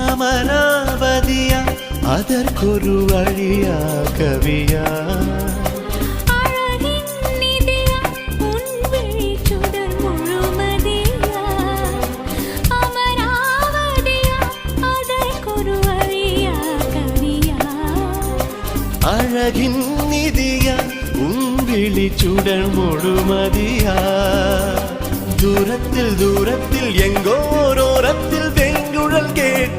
அமராவதியா அதற்கொரு வழியா கவியா அழகின் நிதியா உன்விழி சுடர் முழுமதியா தூரத்தில் தூரத்தில் எங்கோரோரத்தில் வெங்குழல் கேட்க